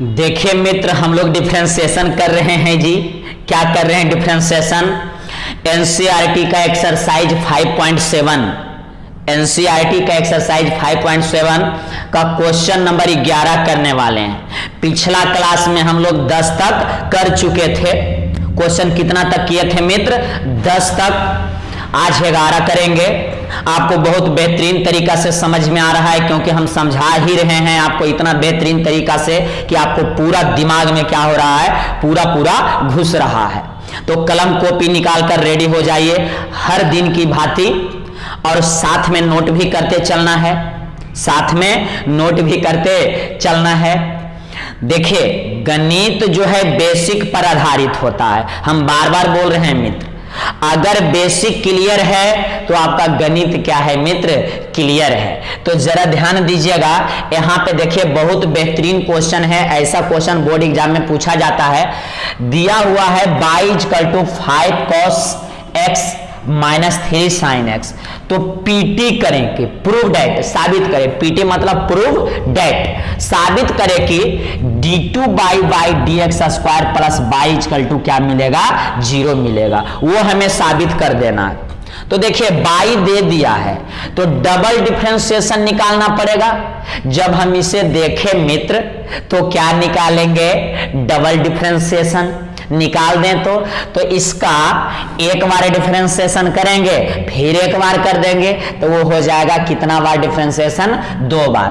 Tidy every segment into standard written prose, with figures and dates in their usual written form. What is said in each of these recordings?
देखिए मित्र, हम लोग डिफरेंशिएशन कर रहे हैं जी। क्या कर रहे हैं? डिफरेंशिएशन। एनसीईआरटी का एक्सरसाइज 5.7, एनसीईआरटी का एक्सरसाइज 5.7 का क्वेश्चन नंबर 11 करने वाले हैं। पिछला क्लास में हम लोग 10 तक कर चुके थे। क्वेश्चन कितना तक किए थे मित्र? 10 तक। आज 11 करेंगे। आपको बहुत बेहतरीन तरीका से समझ में आ रहा है, क्योंकि हम समझा ही रहे हैं आपको इतना बेहतरीन तरीका से कि आपको पूरा दिमाग में क्या हो रहा है, पूरा घुस रहा है। तो कलम कॉपी निकाल कर रेडी हो जाइए हर दिन की भांति, और साथ में नोट भी करते चलना है, साथ में नोट भी करते चलना है। देखिए, गणित जो है बेसिक पर आधारित होता है। हम बार बार बोल रहे हैं मित्र, अगर बेसिक क्लियर है तो आपका गणित क्या है मित्र? क्लियर है। तो जरा ध्यान दीजिएगा, यहां पे देखिए बहुत बेहतरीन क्वेश्चन है। ऐसा क्वेश्चन बोर्ड एग्जाम में पूछा जाता है। दिया हुआ है y = 5 cos x - 3 sin x। तो पीटी करें कि प्रूव डेट, साबित करें। पीटी मतलब प्रूव डेट, साबित करें कि d2/y dx² प्लस y क्या मिलेगा? 0 मिलेगा। वो हमें साबित कर देना है। तो देखिए y दे दिया है, तो डबल डिफरेंशिएशन निकालना पड़ेगा। जब हम इसे देखें मित्र, तो क्या निकालेंगे? डबल डिफरेंशिएशन निकाल दें तो इसका एक बार डिफरेंशिएशन करेंगे, फिर एक बार कर देंगे, तो वो हो जाएगा कितना बार डिफरेंशिएशन? 2 बार।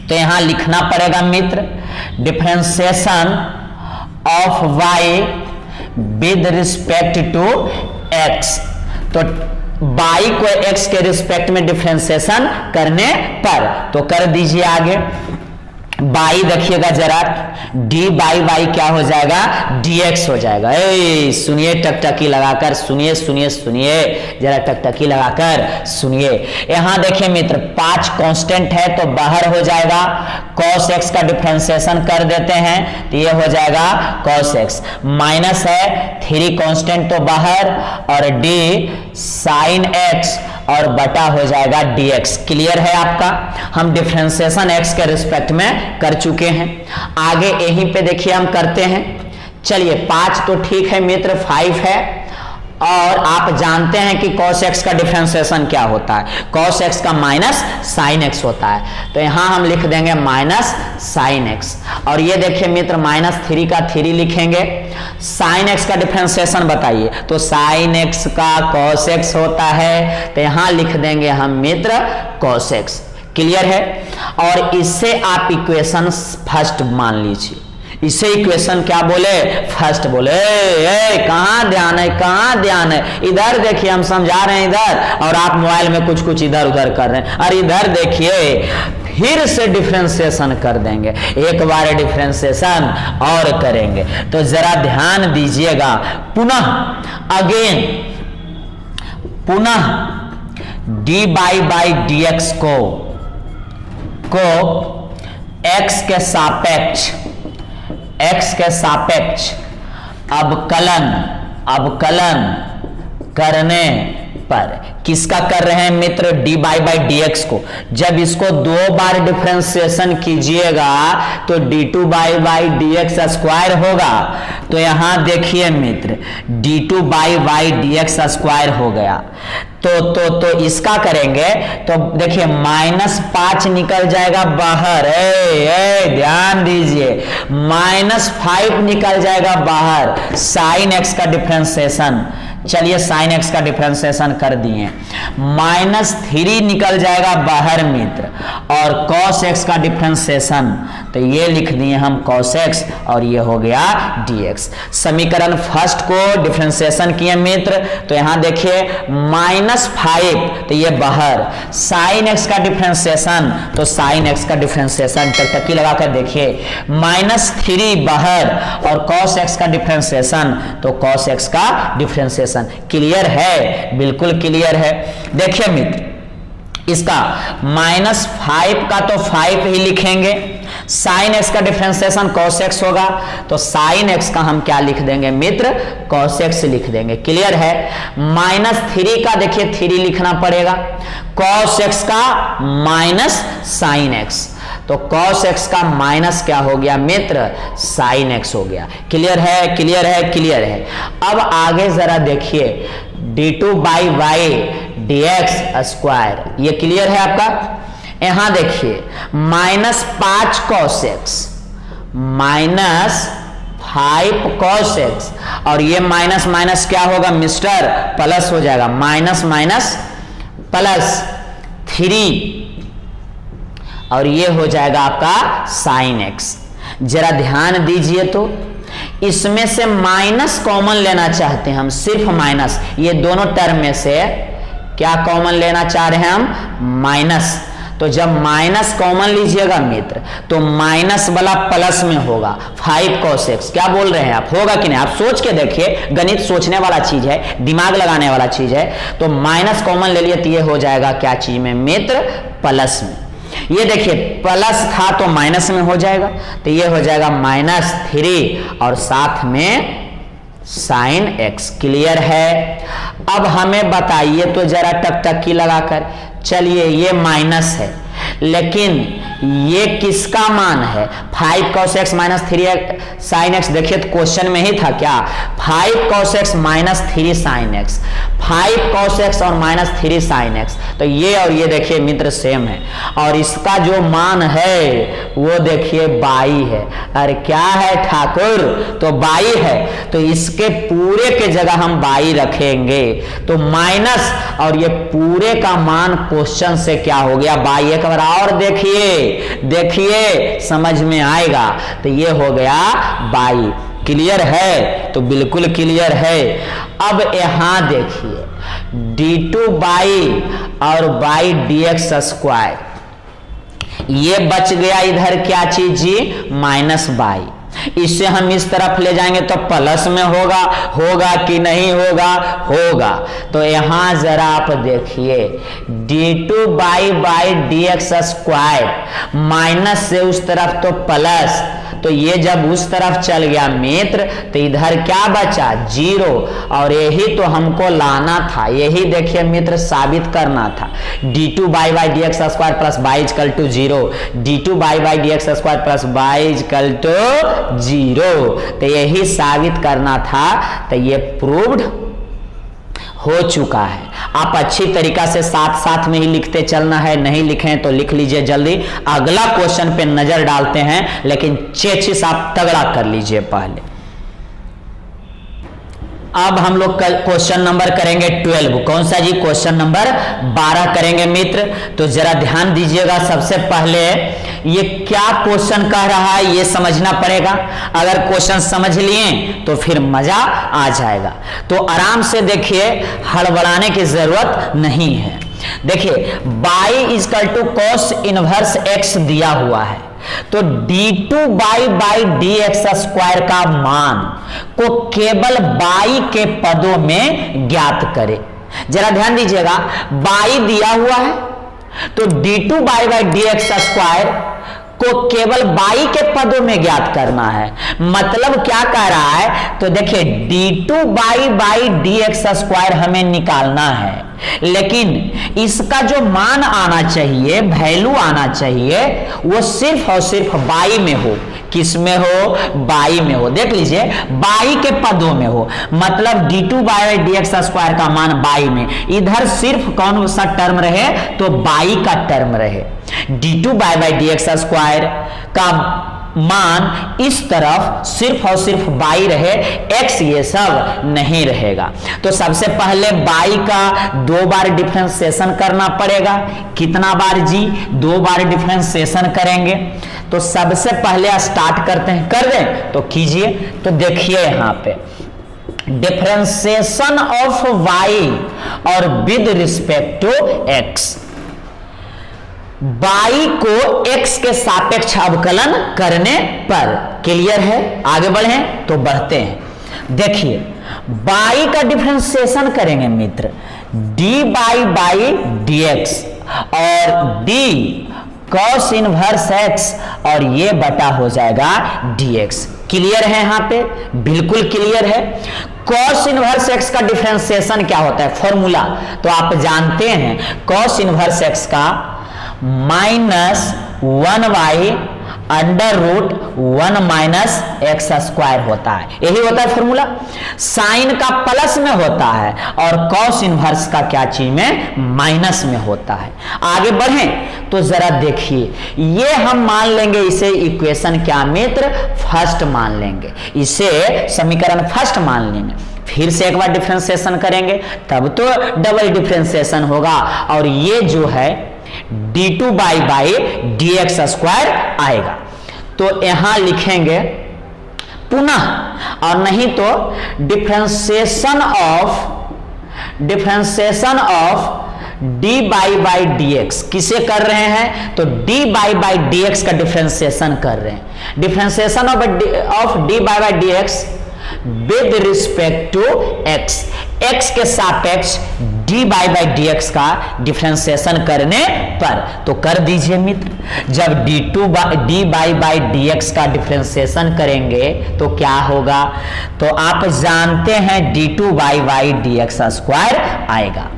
तो यहां लिखना पड़ेगा मित्र, differentiation of y with respect to x। तो y को x के रिस्पेक्ट में डिफरेंशिएशन करने पर, तो कर दीजिए आगे। y देखिएगा जरा, d/y क्या हो जाएगा? dx हो जाएगा। सुनिए टकटकी लगाकर, सुनिए सुनिए सुनिए, जरा टकटकी लगाकर सुनिए। यहां देखिए मित्र, 5 कांस्टेंट है तो बाहर हो जाएगा। cos x का डिफरेंशिएशन कर देते हैं तो ये हो जाएगा cos x। माइनस है 3 कांस्टेंट तो बाहर, और d sin x और बटा हो जाएगा dx। क्लियर है आपका? हम डिफरेंशिएशन x के रिस्पेक्ट में कर चुके हैं। आगे यहीं पे देखिए हम करते हैं। चलिए 5 तो ठीक है मित्र, 5 है, और आप जानते हैं कि cos x का डिफरेंशिएशन क्या होता है? cos x का माइनस sin x होता है। तो यहां हम लिख देंगे माइनस sin x, और ये देखिए मित्र -3 का 3 लिखेंगे। sin x का डिफरेंशिएशन बताइए, तो sin x का cos x होता है, तो यहां लिख देंगे हम मित्र cos x। क्लियर है? और इससे आप इक्वेशन फर्स्ट मान लीजिए। इसे इक्वेशन क्या बोले? फर्स्ट बोले। कहां ध्यान है, कहां ध्यान है? इधर देखिए, हम समझा रहे हैं इधर, और आप मोबाइल में कुछ इधर उधर कर रहे हैं। और इधर देखिए, फिर से डिफरेंशिएशन कर देंगे, एक बार डिफरेंशिएशन और करेंगे। तो जरा ध्यान दीजिएगा, पुनः d/dx को x के सापेक्ष अवकलन करने पर, किसका कर रहे हैं मित्र? d/dx को। जब इसको 2 बार डिफरेंशिएशन कीजिएगा तो d2/dx² होगा। तो यहां देखिए मित्र, d2/dx² हो गया। तो इसका करेंगे तो देखिए -5 निकल जाएगा बाहर। ध्यान दीजिए, -5 निकल जाएगा बाहर। sin x का डिफरेंशिएशन, चलिए sin x का डिफरेंशिएशन कर दिए। -3 निकल जाएगा बाहर मित्र, और cos x का डिफरेंशिएशन, तो ये लिख दिए हम cos x, और ये हो गया dx। समीकरण फर्स्ट को डिफरेंशिएशन किए मित्र, तो यहां देखिए -5, तो ये बाहर। sin x का डिफरेंशिएशन, तो sin x का डिफरेंशिएशन टकटकी लगाकर देखिए, -3 बाहर, और cos x का डिफरेंशिएशन, तो cos x का डिफरेंशिएशन। क्लियर है? बिल्कुल क्लियर है। देखिए मित्र, इसका -5 का तो 5 ही लिखेंगे। sin x का डिफरेंशिएशन cos x होगा, तो sin x का हम क्या लिख देंगे मित्र? cos x लिख देंगे। क्लियर है? -3 का देखिए 3 लिखना पड़ेगा, cos x का -sin x, तो cos x का माइनस क्या हो गया मित्र, sin x हो गया। क्लियर है, क्लियर है, क्लियर है। अब आगे जरा देखिए d2 by y dx square, ये क्लियर है आपका। यहां देखिए -5 cos x minus 5 cos x, और ये माइनस माइनस क्या होगा मिस्टर, प्लस हो जाएगा, माइनस माइनस प्लस 3, और ये हो जाएगा आपका sin x। जरा ध्यान दीजिए तो इसमें से माइनस कॉमन लेना चाहते हैं हम, सिर्फ माइनस, ये दोनों टर्म में से क्या कॉमन लेना चाह रहे हैं हम, माइनस। तो जब माइनस कॉमन लीजिएगा मित्र तो माइनस वाला प्लस में होगा, 5 cos x। क्या बोल रहे हैं आप, होगा कि नहीं, आप सोच के देखिए, गणित सोचने वाला चीज है, दिमाग लगाने वाला चीज है। तो माइनस कॉमन ले लिए तो ये हो जाएगा क्या चीज में मित्र, प्लस में। ये देखिए प्लस था तो माइनस में हो जाएगा, तो ये हो जाएगा -3 और साथ में sin x। क्लियर है। अब हमें बताइए तो जरा टकटकी लगाकर, चलिए ये माइनस है लेकिन ये किसका मान है, 5 cos x minus 3 sin x। देखिए तो क्वेश्चन में ही था क्या, 5 cos x minus 3 sin x, 5 cos x और माइनस 3 sin x। तो ये और ये देखिए मित्र सेम है, और इसका जो मान है वो देखिए 22 है। अरे क्या है ठाकुर, तो 22 है, तो इसके पूरे के जगह हम 22 रखेंगे, तो माइनस और ये पूरे का मान क्वेश्चन से क्या हो गया 22। एक बार और देखिए समझ में आएगा। तो ये हो गया 22। क्लियर है, तो बिल्कुल क्लियर है। अब यहां देखिए d2 बाई और बाई dx स्क्वायर, ये बच गया इधर क्या चीज जी, -22। इससे हम इस तरफ ले जाएंगे तो प्लस में होगा कि नहीं होगा। तो यहां जरा आप देखिए d2 by dx square, minus से उस तरफ तो प्लस, तो ये जब उस तरफ चल गया मित्र तो इधर क्या बचा, 0। और यही तो हमको लाना था, यही देखिए मित्र साबित करना था। d2 by dx square plus y equal to 0, d2 by dx square plus y equal to 0। तो यही साबित करना था, तो ये प्रूव्ड हो चुका है। आप अच्छी तरीका से साथ में ही लिखते चलना है, नहीं लिखें तो लिख लीजिए जल्दी। अगला क्वेश्चन पे नजर डालते हैं, लेकिन चेचिस आप तगड़ा कर लीजिए पहले। अब हम लोग क्वेश्चन नंबर करेंगे 12। कौन सा जी, क्वेश्चन नंबर 12 करेंगे मित्र। तो जरा ध्यान दीजिएगा, सबसे पहले ये क्या क्वेश्चन कह रहा है ये समझना पड़ेगा। अगर क्वेश्चन समझ लिए तो फिर मजा आ जाएगा। तो आराम से देखिए, हड़बड़ाने की जरूरत नहीं है। देखिए y equal to cos inverse x दिया हुआ है, तो d2 बाई dx स्क्वायर का मान को केवल बाई के पदों में ज्ञात करें। जरा ध्यान दीजिएगा, बाई दिया हुआ है तो d2 बाई dx स्क्वायर को केवल बाई के पदों में ज्ञात करना है। मतलब क्या कह रहा है, तो देखिए d2 बाई dx स्क्वायर हमें निकालना है, लेकिन इसका जो मान आना चाहिए, वैल्यू आना चाहिए, वो सिर्फ और सिर्फ बाई में हो। किस में हो, बाई में हो। देख लीजिए, बाई के पदों में हो, मतलब d2 बाई dx स्क्वायर का मान बाई में। इधर सिर्फ कौन सा टर्म रहे, तो बाई का टर्म रहे। d2 बाई dx स्क्वायर का मान इस तरफ सिर्फ और सिर्फ बाई रहे, x ये सब नहीं रहेगा। तो सबसे पहले बाई का 2 बार डिफरेंशिएशन करना पड़ेगा। कितना बार जी, 2 बार डिफरेंशिएशन करेंगे। तो सबसे पहले स्टार्ट करते हैं, कर दें तो कीजिए। तो देखिए यहां पे डिफरेंशिएशन ऑफ y और with respect to x, y को x के सापेक्ष अवकलन करने पर। क्लियर है, आगे बढ़े तो बढ़ते हैं। देखिए बाई का डिफरेंशिएशन करेंगे मित्र, d बाई dx और d cos इनवर्स x, और ये बटा हो जाएगा dx। क्लियर है, यहां पे बिल्कुल क्लियर है। cos इनवर्स x का डिफरेंशिएशन क्या होता है, फॉर्मूला तो आप जानते हैं, cos इनवर्स x का 1/√1 माइनस एक्स स्क्वायर होता है। यही होता है फॉर्मूला। साइन का प्लस में होता है और कॉस इनवर्स का क्या चीज में, माइनस में होता है। आगे बढ़ें तो जरा देखिए, ये हम मान लेंगे इसे इक्वेशन क्या मित्र, फर्स्ट मान लेंगे, इसे समीकरण फर्स्ट मान लेंगे। फिर से एक बार डिफरेंशिएशन करेंगे तब तो डबल डिफरेंशिएशन होगा और ये जो है d2/dx² आएगा। तो यहां लिखेंगे पुनः, और नहीं तो डिफरेंशिएशन ऑफ dy/dx किसे कर रहे हैं, तो dy/dx का डिफरेंशिएशन कर रहे हैं। Differentiation of dy/dx with respect to x, x के सापेक्ष dy/dx का डिफरेंशिएशन करने पर, तो कर दीजिए मित्र। जब dy/dx का डिफरेंशिएशन करेंगे तो क्या होगा, तो आप जानते हैं d2/dx² आएगा।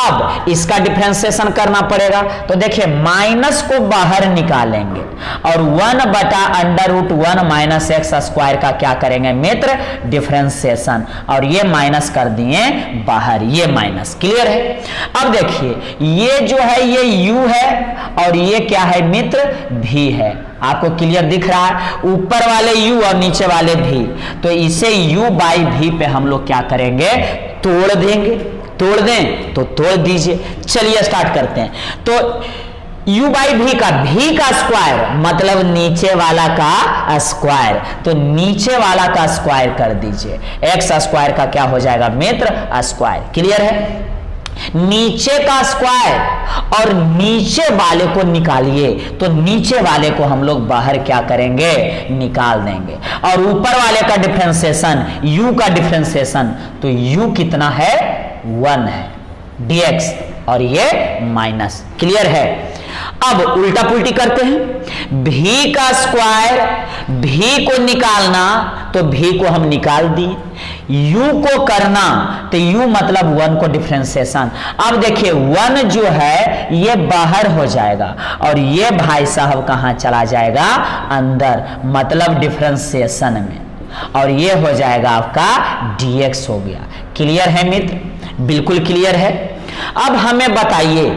अब इसका डिफरेंशिएशन करना पड़ेगा, तो देखिए माइनस को बाहर निकालेंगे और 1/√1 माइनस एक्स स्क्वायर का क्या करेंगे मित्र, डिफरेंशिएशन, और ये माइनस कर दिए बाहर, ये माइनस। क्लियर है। अब देखिए ये जो है ये u है और ये क्या है मित्र, v है। आपको क्लियर दिख रहा है, ऊपर वाले u और नीचे वाले v, तो इसे u/v पे हम लोग क्या करेंगे, तोड़ देंगे। तोड़ दें तो तोड़ दीजिए। चलिए स्टार्ट करते हैं। तो u/v का v का स्क्वायर मतलब नीचे वाला का स्क्वायर, तो नीचे वाला का स्क्वायर कर दीजिए। एक्स स्क्वायर का क्या हो जाएगा मित्र, स्क्वायर। क्लियर है। नीचे का स्क्वायर और नीचे वाले को निकालिए, तो नीचे वाले को हम लोग बाहर क्या करेंगे, निकाल देंगे। और ऊपर वाले का डिफरेंशिएशन, u का डिफरेंशिएशन, तो u कितना है, 1 है dx, और ये माइनस। क्लियर है। अब उल्टा पुल्टी करते हैं। v का स्क्वायर, v को निकालना तो v को हम निकाल दिए, u को करना तो u मतलब 1 को डिफरेंशिएशन। अब देखिए 1 जो है ये बाहर हो जाएगा और ये भाई साहब कहां चला जाएगा, अंदर, मतलब डिफरेंशिएशन में, और ये हो जाएगा आपका dx हो गया। क्लियर है मित्र, बिल्कुल क्लियर है। अब हमें बताइए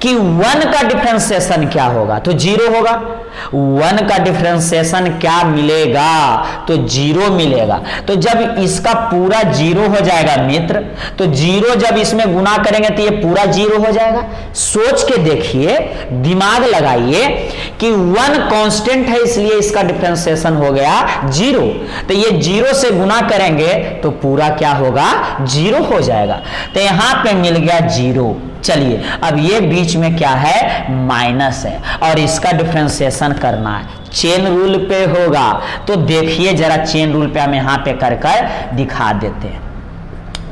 कि 1 का डिफरेंशिएशन क्या होगा, तो 0 होगा। 1 का डिफरेंशिएशन क्या मिलेगा, तो 0 मिलेगा। तो जब इसका पूरा 0 हो जाएगा मित्र, तो 0 जब इसमें गुना करेंगे तो ये पूरा 0 हो जाएगा। सोच के देखिए, दिमाग लगाइए कि 1 कांस्टेंट है इसलिए इसका डिफरेंशिएशन हो गया 0, तो ये 0 से गुना करेंगे तो पूरा क्या होगा, 0 हो जाएगा। तो यहां पे मिल गया 0। चलिए अब ये बीच में क्या है, माइनस है, और इसका डिफरेंशिएशन करना है, चेन रूल पे होगा। तो देखिए जरा चेन रूल पे हम यहां पे कर दिखा देते हैं।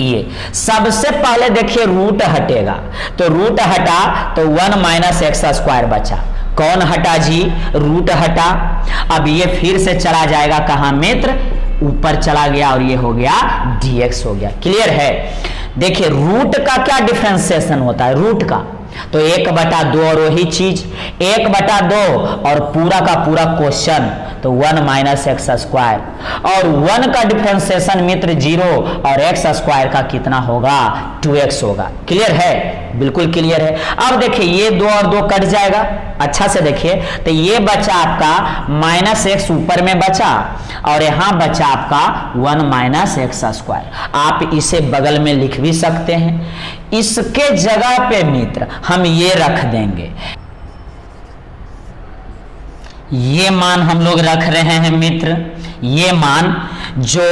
ये सबसे पहले देखिए रूट हटेगा, तो रूट हटा तो 1 माइनस एक्स स्क्वायर बचा। कौन हटा जी, रूट हटा। अब ये फिर से चला जाएगा कहां मित्र, ऊपर चला गया और ये हो गया dx हो गया। क्लियर है। देखिए रूट का क्या डिफरेंशिएशन होता है, रूट का तो 1/2 और वही चीज 1/2 और पूरा का पूरा क्वेश्चन, तो 1 माइनस एक्स स्क्वायर, और 1 का डिफरेंशिएशन मित्र 0 और एक्स स्क्वायर का कितना होगा, 2x होगा। क्लियर है, बिल्कुल क्लियर है। अब देखिए ये 2 और 2 कट जाएगा, अच्छा से देखिए, तो ये बचा आपका -x ऊपर में बचा और यहां बचा आपका 1 माइनस एक्स स्क्वायर। आप इसे बगल में लिख भी सकते हैं। इसके जगह पे मित्र हम ये रख देंगे, ये मान हम लोग रख रहे हैं मित्र, ये मान जो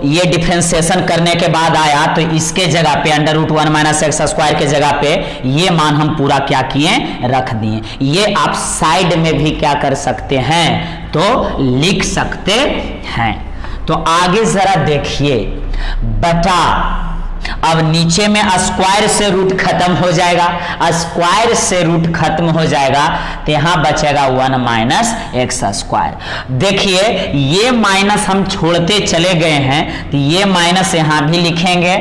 ये डिफरेंशिएशन करने के बाद आया, तो इसके जगह पे √1 माइनस एक्स स्क्वायर के जगह पे ये मान हम पूरा क्या किए, रख दिए। ये आप साइड में भी क्या कर सकते हैं, तो लिख सकते हैं। तो आगे जरा देखिए, बटा, अब नीचे में स्क्वायर से रूट खत्म हो जाएगा, स्क्वायर से रूट खत्म हो जाएगा, तो यहां बचेगा 1 माइनस एक्स स्क्वायर। देखिए ये माइनस हम छोड़ते चले गए हैं, तो ये माइनस यहां भी लिखेंगे,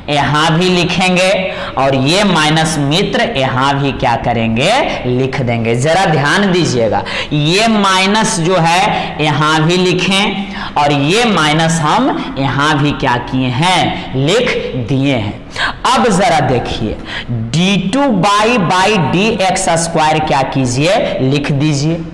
यहां भी लिखेंगे और ये माइनस मित्र यहां भी क्या करेंगे, लिख देंगे। जरा ध्यान दीजिएगा, ये माइनस जो है यहां भी लिखें और ये माइनस हम यहां भी क्या किए हैं, लिख दिए हैं। अब जरा देखिए d2 by d x square क्या कीजिए, लिख दीजिए।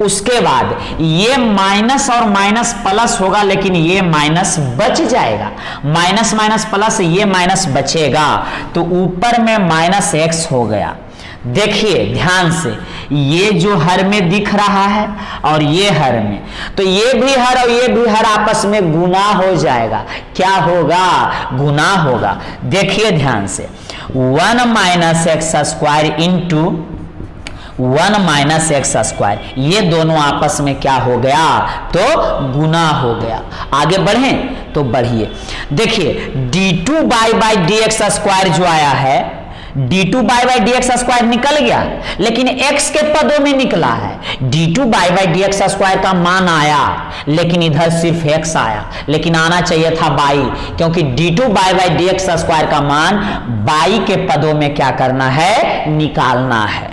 उसके बाद ये माइनस और माइनस प्लस होगा, लेकिन ये माइनस बच जाएगा, माइनस माइनस प्लस ये माइनस बचेगा, तो ऊपर में माइनस एक्स हो गया। देखिए ध्यान से, ये जो हर में दिख रहा है और ये हर में, तो ये भी हर और ये भी हर आपस में गुना हो जाएगा। क्या होगा, गुना होगा। देखिए ध्यान से, 1 minus x square into 1 minus x square, ये दोनों आपस में क्या हो गया, तो गुना हो गया। आगे बढ़ें तो बढ़िए, देखिए d2 by d x square जो आया है, d2 by d x square निकल गया, लेकिन x के पदों में निकला है। d2 by d x square का मान आया, लेकिन इधर सिर्फ x आया, लेकिन आना चाहिए था बाई, क्योंकि d2 by d x square का मान बाई के पदों में क्या करना है, निकालना है।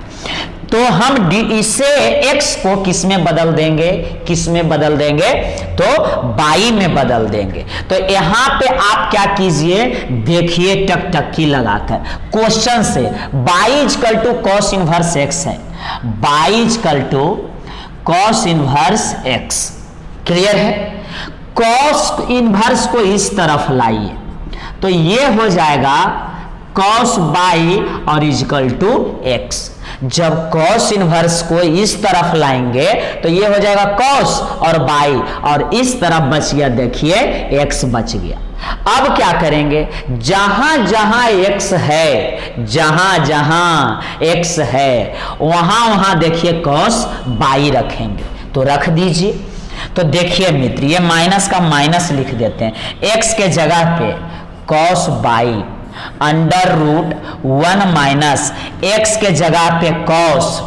तो हम इसे x को किस में बदल देंगे, किस में बदल देंगे, तो बाई में बदल देंगे। तो यहां पे आप क्या कीजिए, देखिए टकटकी लगाकर क्वेश्चन से, y equal to cos inverse x है, y equal to cos inverse x, clear है। कॉस इनवर्स को इस तरफ लाइए, तो ये हो जाएगा कॉस बाई और इजकल टू x। जब कॉस इनवर्स को इस तरफ लाएंगे तो ये हो जाएगा कॉस और बाई, और इस तरफ बच गया, देखिए x बच गया। अब क्या करेंगे, जहां जहां x है, जहां जहां x है वहां वहां देखिए कॉस बाई रखेंगे, तो रख दीजिए। तो देखिए मित्र, ये माइनस का माइनस लिख देते हैं, x के जगह पे cos y under root 1 minus x के जगह पे कॉस,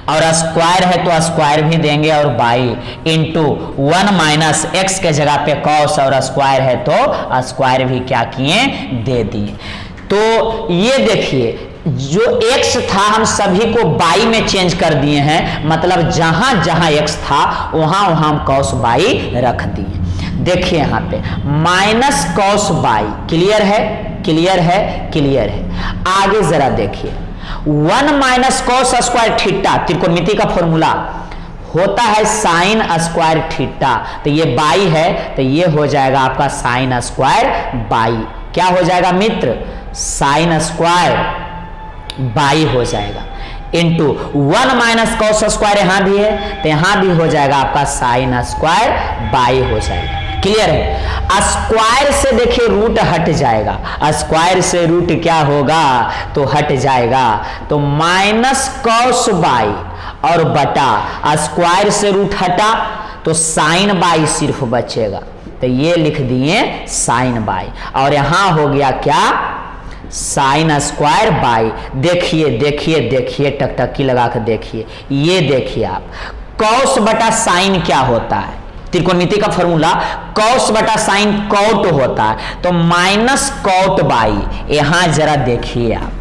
और स्क्वायर है तो स्क्वायर भी देंगे और बाई, इंटू 1 माइनस एक्स के जगह पे कॉस, और स्क्वायर है तो स्क्वायर भी क्या किए, दे दिए। तो ये देखिए, जो x था हम सभी को बाई में चेंज कर दिए हैं, मतलब जहां जहां x था वहां वहां हम कॉस बाई रख दिए। देखिए यहाँ पे माइनस कॉस बाई, क्लियर है, क्लियर है, क्लियर है। आगे जरा देखिए, 1 माइनस कॉस स्क्वायर थीटा, त्रिकोणमिति का फॉर्मूला होता है साइन स्क्वायर थीटा, तो ये बाई है, तो ये हो जाएगा आपका साइन स्क्वायर बाई। क्या हो जाएगा मित्र, साइन स्क्वायर बाई हो जाएगा, इंटू 1 माइनस कॉस स्क्वायर यहां भी है, तो यहां भी हो जाएगा आपका साइन स्क्वायर बाई हो जाएगा। क्लियर है। स्क्वायर से देखिए रूट हट जाएगा, स्क्वायर से रूट क्या होगा, तो हट जाएगा, तो माइनस कॉस बाई और बटा स्क्वायर से रूट हटा तो साइन बाई सिर्फ बचेगा, तो ये लिख दिए साइन बाई, और यहां हो गया क्या, साइन स्क्वायर बाई। देखिए देखिए देखिए, टकटकी लगा कर देखिए, ये देखिए आप, कॉस बटा साइन क्या होता है, त्रिकोणमिति का फॉर्मूला कॉस बटा साइन कॉट होता है, तो माइनस कॉट बाई। यहां जरा देखिए आप,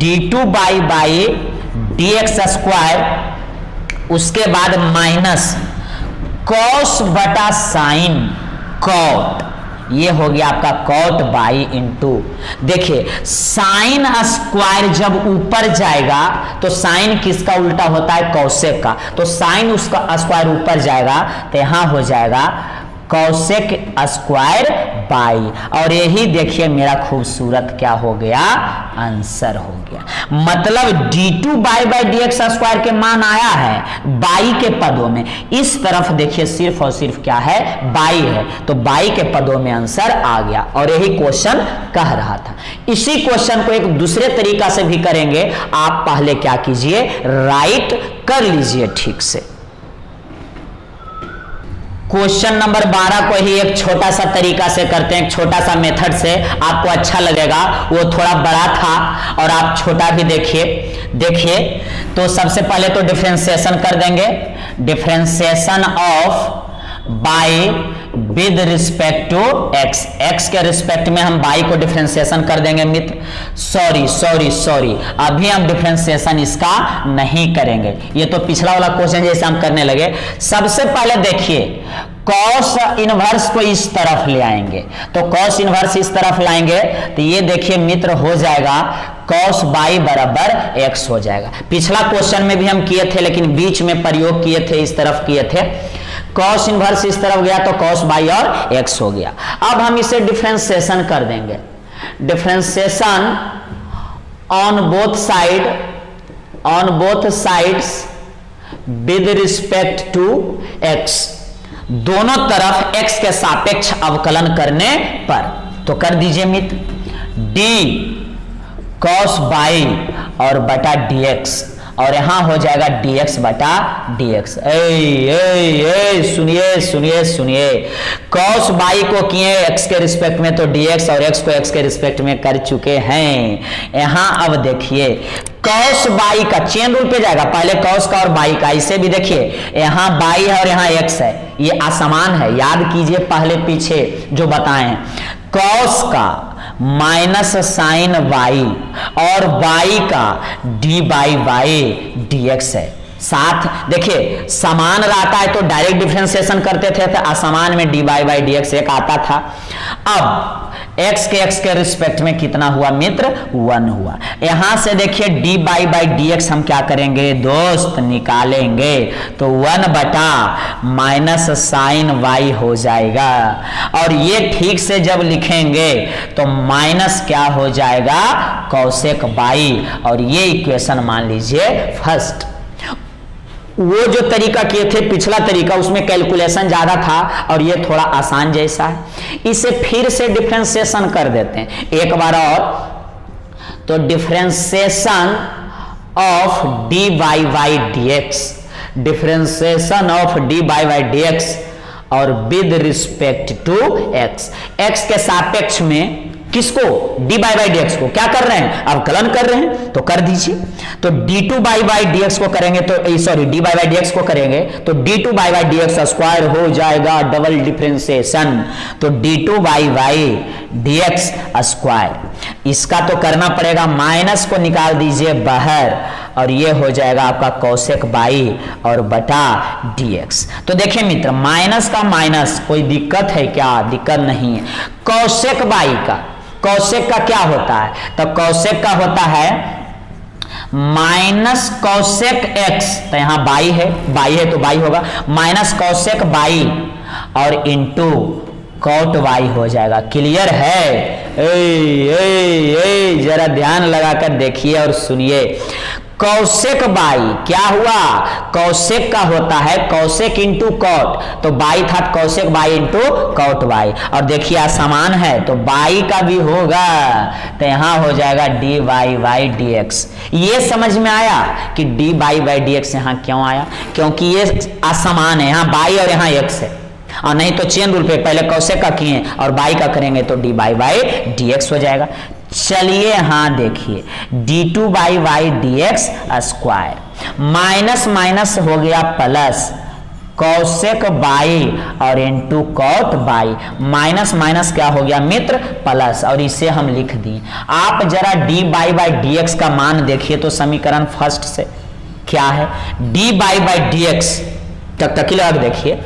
d2 by d x square, उसके बाद माइनस कॉस बटा साइन कॉट, ये हो गया आपका कॉट बाई इंटू, देखिए साइन स्क्वायर जब ऊपर जाएगा तो साइन किसका उल्टा होता है, कौसेक का, तो साइन उसका स्क्वायर ऊपर जाएगा तो यहां हो जाएगा कौसेक स्क्वायर बाई, और यही देखिए मेरा खूबसूरत क्या हो गया, आंसर हो गया। मतलब d2 by d x square के मान आया है बाई के पदों में, इस तरफ देखिए सिर्फ और सिर्फ क्या है, बाई है, तो बाई के पदों में आंसर आ गया, और यही क्वेश्चन कह रहा था। इसी क्वेश्चन को एक दूसरे तरीका से भी करेंगे, आप पहले क्या कीजिए, राइट कर लीजिए ठीक से। क्वेश्चन नंबर 12 को ही एक छोटा सा तरीका से करते हैं, छोटा सा मेथड से, आपको अच्छा लगेगा, वो थोड़ा बड़ा था और आप छोटा भी देखिए। तो सबसे पहले तो डिफरेंशिएशन कर देंगे, differentiation of y with respect to x, x के रिस्पेक्ट में हम बाई को डिफरेंशिएशन कर देंगे मित्र। सॉरी, अभी हम डिफरेंशिएशन इसका नहीं करेंगे, ये तो पिछला वाला क्वेश्चन जैसे हम करने लगे। सबसे पहले देखिए कॉस इनवर्स को इस तरफ ले आएंगे, तो कॉस इनवर्स इस तरफ लाएंगे तो ये देखिए मित्र हो जाएगा कॉस बाई बराबर एक्स हो जाएगा। पिछला क्वेश्चन में भी हम किए थे, लेकिन बीच में प्रयोग किए थे, इस तरफ किए थे। कॉस इनवर्स इस तरफ गया तो कॉस बाई और एक्स हो गया। अब हम इसे डिफरेंशिएशन कर देंगे, differentiation on both sides with respect to x, दोनों तरफ x के सापेक्ष अवकलन करने पर। तो कर दीजिए मित्र, d cos बाई और बटा dx, और यहां हो जाएगा dx बटा dx। सुनिए cos बाई को किए x के रिस्पेक्ट में तो dx, और x को x के रिस्पेक्ट में कर चुके हैं। यहां अब देखिए cos बाई का चेन रूल पे जाएगा, पहले cos का और बाई का। इसे भी देखिए, यहां बाई है और यहां x है, ये असमान है, याद कीजिए पहले पीछे जो बताए हैं। cos का माइनस साइन वाई और वाई का डी बाई वाई dx है। साथ देखिए समान रहता है तो डायरेक्ट डिफरेंशिएशन करते थे, तो असमान में डी बाई बाई dx एक आता था। अब x के रिस्पेक्ट में कितना हुआ मित्र, 1 हुआ। यहां से देखिए d बाई बाई dx हम क्या करेंगे दोस्त, निकालेंगे तो 1 बटा माइनस साइन y हो जाएगा, और ये ठीक से जब लिखेंगे तो माइनस क्या हो जाएगा, कौसेक बाई, और ये इक्वेशन मान लीजिए फर्स्ट। वो जो तरीका किए थे पिछला तरीका, उसमें कैलकुलेशन ज्यादा था और ये थोड़ा आसान जैसा है। इसे फिर से डिफरेंशिएशन कर देते हैं एक बार और, तो differentiation of d by y dx, differentiation of d by y dx और with respect to x, x के सापेक्ष में किसको, d बाई बाई dx को क्या कर रहे हैं, अवकलन कर रहे हैं, तो कर दीजिए। तो d2 बाई बाई dx को करेंगे तो d बाई बाई dx को करेंगे तो d2 y by dx square हो जाएगा, डबल डिफरेंशिएशन, तो d2 y by dx square. इसका तो करना पड़ेगा, माइनस को निकाल दीजिए बाहर, और ये हो जाएगा आपका कौसेक बाई और बटा dx। तो देखिए मित्र, माइनस का माइनस कोई दिक्कत है क्या, दिक्कत नहीं है। कौसेक बाई का, कौसेक का क्या होता है, तो कौसेक का होता है माइनस कौसेक x, तो यहां बाई है तो बाई होगा, माइनस कौसेक बाई और इंटू कॉट वाई हो जाएगा। क्लियर है? जरा ध्यान लगाकर देखिए और सुनिए। कौसेक बाई क्या हुआ, कौसेक का होता है कौसेक इंटू कॉट, तो बाई था कौसेक बाई इंटू कॉट बाई, और देखिए समान है तो बाई का भी होगा, तो यहां हो जाएगा D y by d x. ये समझ में आया कि D y by d x यहां क्यों आया, क्योंकि ये असमान है, यहां बाई और यहां एक्स है, और नहीं तो चेन रूल पे पहले कौसेक का किए और बाई का करेंगे तो d y by d x हो जाएगा। चलिए हाँ देखिए, d2 by y d x square, minus minus हो गया प्लस, कौसेक बाई और into cot y, minus minus क्या हो गया मित्र, प्लस, और इसे हम लिख दी। आप जरा d by by d x का मान देखिए तो समीकरण फर्स्ट से क्या है, d by by d x तक लग देखिए,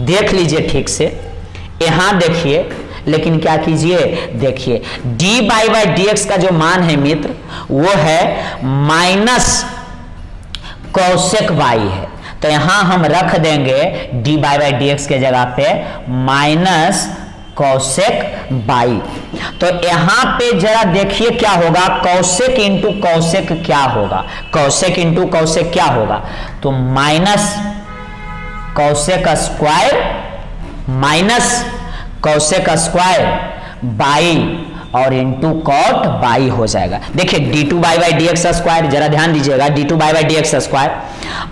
देख लीजिए ठीक से, यहां देखिए, लेकिन क्या कीजिए देखिए, d by by d x का जो मान है मित्र वो है माइनस कौसेक बाई है, तो यहां हम रख देंगे d by by d x के जगह पे माइनस कौसेक बाई। तो यहां पे जरा देखिए क्या होगा, कौसेक इंटू कौसेक क्या होगा, कौसेक इंटू कौसेक क्या होगा, तो minus cosec square minus cosec square y और इंटू कॉट बाई हो जाएगा। देखिए d2 y by d x square, जरा ध्यान दीजिएगा, d2 y by d x square,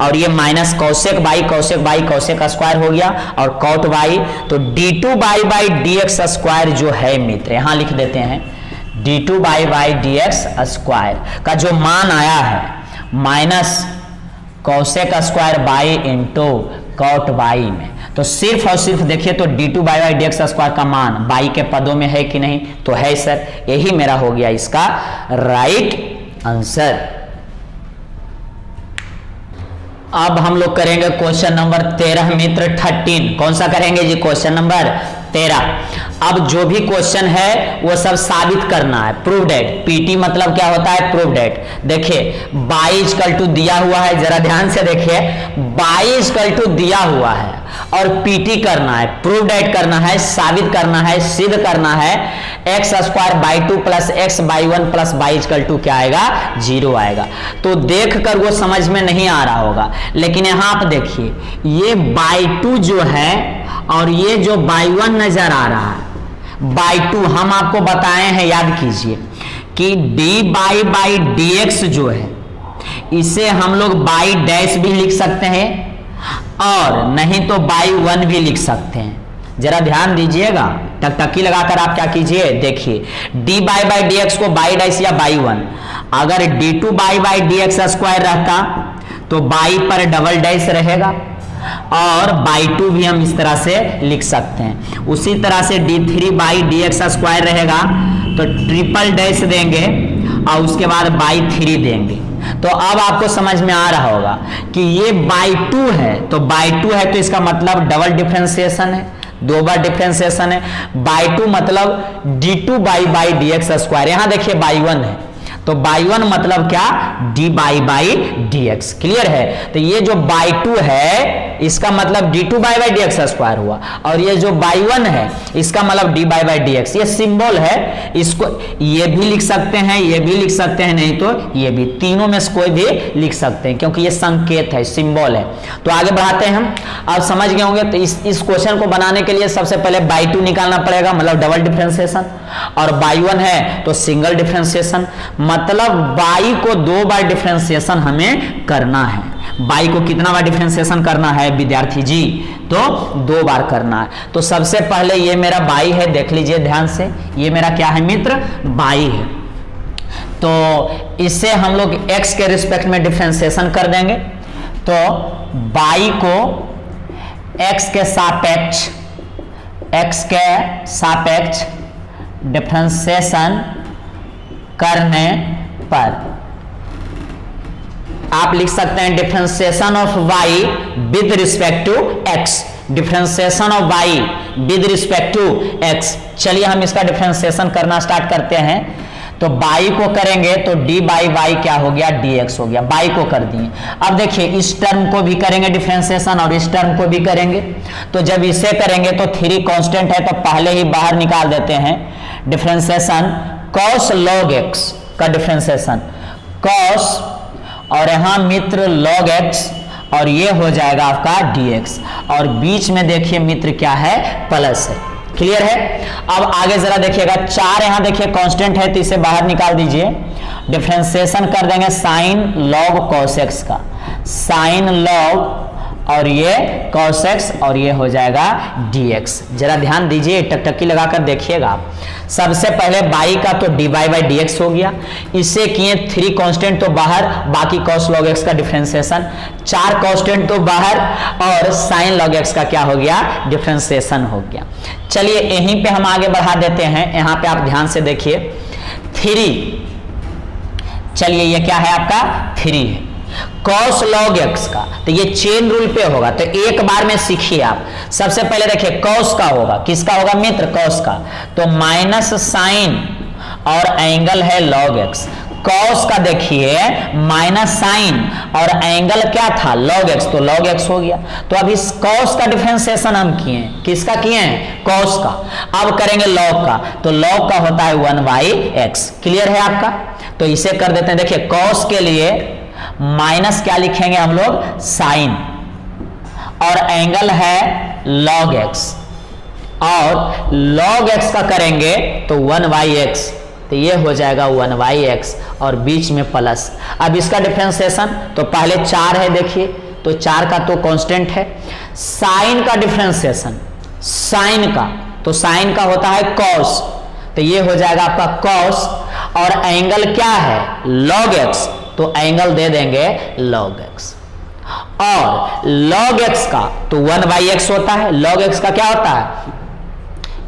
और ये minus cosec y cosec square हो गया, और कॉट बाई, तो d2 y by d x square जो है मित्र, यहां लिख देते हैं d2 y by d x square का जो मान आया है minus cosec square y into cot y में, तो सिर्फ और सिर्फ देखिए तो d2 by d x square का मान बाई के पदों में है कि नहीं, तो है सर, यही मेरा हो गया इसका राइट आंसर। अब हम लोग करेंगे क्वेश्चन नंबर 13 मित्र 13। कौन सा करेंगे जी? Question number 13। अब जो भी क्वेश्चन है वो सब साबित करना है, प्रूव डेट। पीटी मतलब क्या होता है? Prove that. देखिए बाई इक्वल टू दिया हुआ है, जरा ध्यान से देखिए, बाई इक्वल टू दिया हुआ है और पीटी करना है, प्रूव डेट करना है, साबित करना है, सिद्ध करना है। X square y 2 plus x y 1 plus y equal to क्या आएगा? 0 आएगा। तो देखकर वो समझ में नहीं आ रहा होगा, लेकिन यहां आप देखिए ये बाई 2 जो है और ये जो बाई 1 नजर आ रहा है, बाई 2 हम आपको बताए हैं, याद कीजिए कि डी बाई डी एक्स जो है इसे हम लोग बाई डैश भी लिख सकते हैं और नहीं तो बाई 1 भी लिख सकते हैं। जरा ध्यान दीजिएगा, टकटकी लगाकर आप क्या कीजिए, देखिए डी बाई डी एक्स को बाई डैश या बाई 1, अगर d2 by d x square रहता तो बाई पर डबल डैश रहेगा और बाई 2 भी हम इस तरह से लिख सकते हैं। उसी तरह से d3 by d x square रहेगा तो ट्रिपल डैश देंगे और उसके बाद बाई 3 देंगे। तो अब आपको समझ में आ रहा होगा कि ये बाई 2 है, तो बाई 2 है तो इसका मतलब डबल डिफरेंशिएशन है, 2 बार डिफरेंशिएशन है। बाई 2 मतलब d2 by d x square, यहां देखिए बाई 1 है तो बाई 1 मतलब क्या? D by d x. Clear है? तो ये जो बाई 2 है इसका मतलब d2 by d x square हुआ और ये जो बाई 1 है इसका मतलब डी बाई डी एक्स। ये सिंबल है, इसको ये भी लिख सकते हैं, ये भी लिख सकते हैं, नहीं तो ये भी, तीनों में से कोई भी लिख सकते हैं क्योंकि ये संकेत है, सिंबल है। तो आगे बढ़ाते हैं हम। आप समझ गए होंगे। तो इस क्वेश्चन को बनाने के लिए सबसे पहले बाई 2 निकालना पड़ेगा, मतलब डबल डिफरेंशिएशन, और बाई 1 है तो सिंगल डिफरेंशिएशन, मतलब बाई को 2 बार डिफरेंशिएशन हमें करना है। बाई को कितना बार डिफरेंशिएशन करना है विद्यार्थी जी? तो 2 बार करना है। तो सबसे पहले ये मेरा बाई है, देख लीजिए ध्यान से, ये मेरा क्या है मित्र? बाई है। तो इससे हम लोग x के रिस्पेक्ट में डिफरेंशिएशन कर देंगे। तो बाई को x के सापेक्ष डिफरेंशिएशन करने पर आप लिख सकते हैं differentiation of y with respect to x, differentiation of y with respect to x। चलिए हम इसका डिफरेंशिएशन करना स्टार्ट करते हैं। तो बाई को करेंगे तो d बाई वाई क्या हो गया? dx हो गया। बाई को कर दिए। अब देखिए इस टर्म को भी करेंगे डिफरेंशिएशन और इस टर्म को भी करेंगे। तो जब इसे करेंगे तो 3 कांस्टेंट है तो पहले ही बाहर निकाल देते हैं। डिफरेंशिएशन cos log x का डिफरेंशिएशन cos और यहां मित्र log x और ये हो जाएगा आपका dx और बीच में देखिए मित्र क्या है? प्लस है। क्लियर है? अब आगे जरा देखिएगा, 4 यहां देखिए कांस्टेंट है तो इसे बाहर निकाल दीजिए। डिफरेंशिएशन कर देंगे sin log cos x का, sin log और ये cos x और ये हो जाएगा dx। जरा ध्यान दीजिए, टकटकी लगाकर देखिएगा आप। सबसे पहले बाई का तो डी बाई डी एक्स हो गया, इससे किए 3 कांस्टेंट तो बाहर, बाकी cos log x का डिफरेंशिएशन, 4 कांस्टेंट तो बाहर और sin log x का क्या हो गया? डिफरेंशिएशन हो गया। चलिए यहीं पे हम आगे बढ़ा देते हैं। यहाँ पे आप ध्यान से देखिए 3, चलिए ये क्या है आपका? 3 है। cos log x का तो ये चेन रूल पे होगा, तो एक बार में सीखिए आप। सबसे पहले देखिए cos का होगा, किसका होगा मित्र? cos का, तो माइनस साइन और एंगल है log x। cos का देखिए माइनस साइन और एंगल क्या था? log x, तो log x हो गया। तो अब इस cos का डिफरेंशिएशन हम किए, किसका किए हैं? cos का। अब करेंगे log का, तो log का होता है 1/x। क्लियर है आपका? तो इसे कर देते हैं। देखिए cos के लिए माइनस क्या लिखेंगे हम लोग? साइन और एंगल है log x और log x का करेंगे तो 1/x, तो ये हो जाएगा 1/x और बीच में प्लस। अब इसका डिफरेंशिएशन तो पहले 4 है, देखिए तो 4 का तो कांस्टेंट है। साइन का डिफरेंशिएशन, साइन का तो साइन का होता है cos, तो ये हो जाएगा आपका cos और एंगल क्या है? log x, तो एंगल दे देंगे log x और log x का तो 1/x होता है, log x का क्या होता है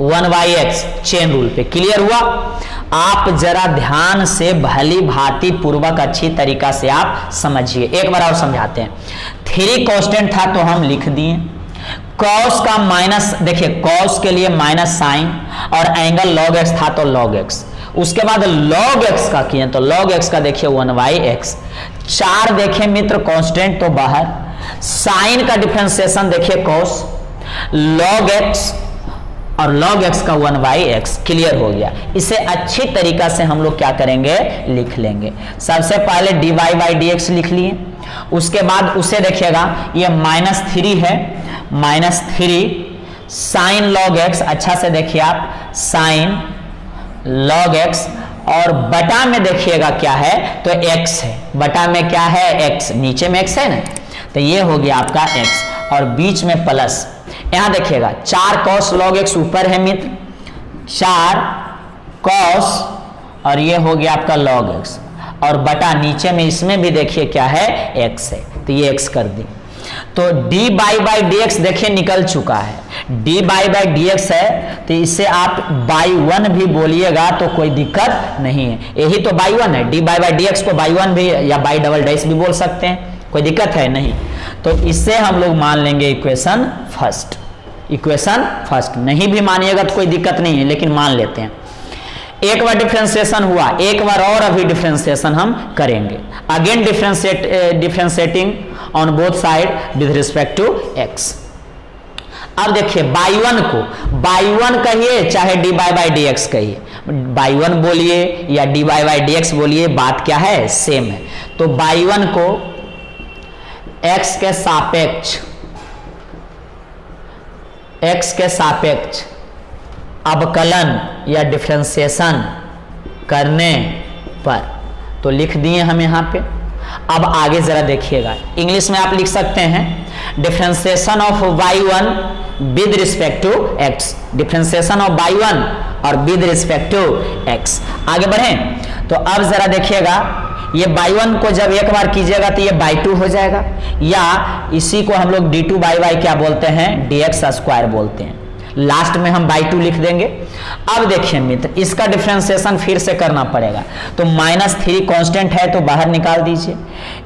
1/x, चेन रूल पे। क्लियर हुआ? आप जरा ध्यान से भली भांति पूर्वक अच्छी तरीका से आप समझिए। एक बार और समझाते हैं। 3 कांस्टेंट था तो हम लिख दिए, cos का माइनस, देखिए cos के लिए माइनस साइन और एंगल log x था तो log x। उसके बाद log x का किए तो log x का देखिए 1/x। 4 देखिए मित्र कांस्टेंट तो बाहर, साइन का डिफरेंशिएशन देखिए cos, log x और log x का 1/x। क्लियर हो गया? इसे अच्छी तरीका से हम लोग क्या करेंगे, लिख लेंगे। सबसे पहले dy/dx लिख लिए, उसके बाद उसे देखिएगा ये -3 है, -3 साइन log x, अच्छा से देखिए आप साइन log x, और बटा में देखिएगा क्या है तो x है, बटा में क्या है x, नीचे में x है ना, तो ये हो गया आपका x और बीच में प्लस। यहां देखिएगा 4 cos log x ऊपर है मित्र, 4 cos और ये हो गया आपका log x, और बटा नीचे में इसमें भी देखिए क्या है x है, तो ये x कर दी। तो dy/dx देखिए निकल चुका है, dy/dx है तो इसे आप by1 भी बोलिएगा तो कोई दिक्कत नहीं है, यही तो by1 है। dy/dx को by1 भी या by डबल डैश भी बोल सकते हैं, कोई दिक्कत है नहीं। तो इससे हम लोग मान लेंगे इक्वेशन फर्स्ट, इक्वेशन फर्स्ट। नहीं भी मानिएगा तो कोई दिक्कत नहीं है, लेकिन मान लेते हैं। एक बार डिफरेंशिएशन हुआ, एक बार और अभी डिफरेंशिएशन हम करेंगे। Again differentiating on both side with respect to x। अब देखिए y1 को y1 कहिए चाहे dy/dx कहिए, y1 बोलिए या dy/dx बोलिए, बात क्या है सेम है। तो y1 को x के सापेक्ष अवकलन या डिफरेंशिएशन करने पर, तो लिख दिए हम यहाँ पे। अब आगे जरा देखिएगा, इंग्लिश में आप लिख सकते हैं differentiation of y1 with respect to x, differentiation of y1 और विद रिस्पेक्ट टू x। आगे बढ़ें तो अब जरा देखिएगा, ये y1 को जब एक बार कीजिएगा तो ये by2 हो जाएगा, या इसी को हम लोग d2/y क्या बोलते हैं, dx² बोलते हैं। लास्ट में हम by2 लिख देंगे। अब देखिए मित्र, इसका डिफरेंशिएशन फिर से करना पड़ेगा, तो -3 कांस्टेंट है तो बाहर निकाल दीजिए।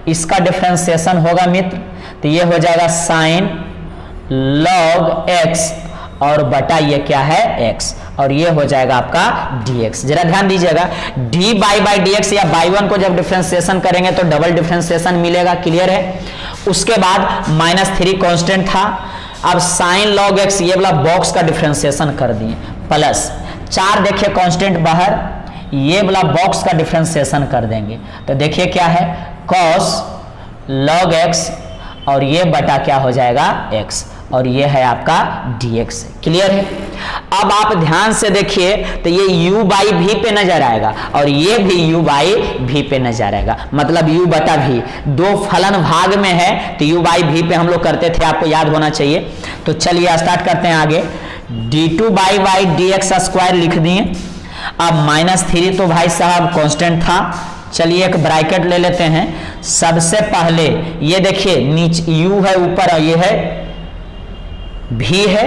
इसका डिफरेंशिएशन होगा मित्र, तो ये हो जाएगा साइन log x और बटा ये क्या है x, और ये हो जाएगा आपका dx। जरा ध्यान दीजिएगा, dy/dx या y1 को जब डिफरेंशिएशन करेंगे तो डबल डिफरेंशिएशन मिलेगा। क्लियर है? उसके बाद -3 कांस्टेंट था, अब साइन log x ये वाला बॉक्स का डिफरेंशिएशन कर दिए, प्लस 4 देखिए कांस्टेंट बाहर, ये वाला बॉक्स का डिफरेंशिएशन कर देंगे, तो देखिए क्या है cos log x और ये बटा क्या हो जाएगा x, और ये है आपका dx। क्लियर है? अब आप ध्यान से देखिए तो ये u/v पे नजर आएगा और ये भी u/v पे नजर आएगा, मतलब u/v दो फलन भाग में है तो u/v पे हम लोग करते थे, आपको याद होना चाहिए। तो चलिए स्टार्ट करते हैं आगे। d2/dx² लिख दिए। अब -3 तो भाई साहब कांस्टेंट था, चलिए एक ब्रैकेट ले लेते हैं। सबसे पहले ये देखिए नीचे u है ऊपर और ये है v है,